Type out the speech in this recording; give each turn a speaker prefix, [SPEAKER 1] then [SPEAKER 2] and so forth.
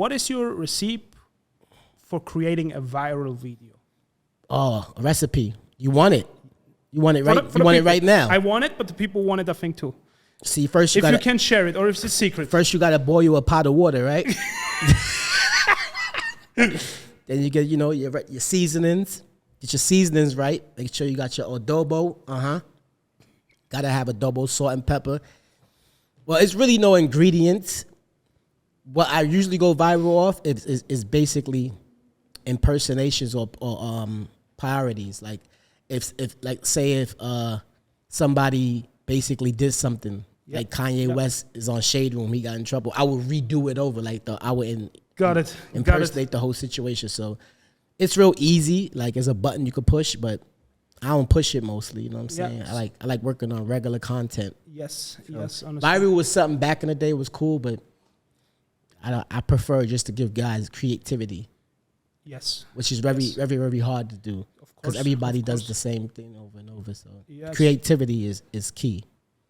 [SPEAKER 1] what is your recipe for creating a viral video?
[SPEAKER 2] Oh, a recipe. You want it. You want it right. You want it right now.
[SPEAKER 1] I want it, but the people want it, I think, too.
[SPEAKER 2] See, first
[SPEAKER 1] if you can share it, or if it's a secret.
[SPEAKER 2] First, you gotta boil a pot of water, right? Then you get, your seasonings. Get your seasonings right. Make sure you got your adobo. Gotta have adobo, salt and pepper. Well, it's really no ingredients. What I usually go viral off is basically impersonations or parodies. Like if somebody basically did something, like Kanye West is on Shade Room, he got in trouble, I would redo it over, I would impersonate the whole situation. So it's real easy. Like, there's a button you could push, but I don't push it mostly. You know what I'm saying? I like working on regular content.
[SPEAKER 1] Yes,
[SPEAKER 2] so
[SPEAKER 1] yes.
[SPEAKER 2] Viral was something back in the day, it was cool, but I prefer just to give guys creativity.
[SPEAKER 1] Yes.
[SPEAKER 2] Which is very, very, very hard to do. Because everybody does the same thing over and over. So creativity is key.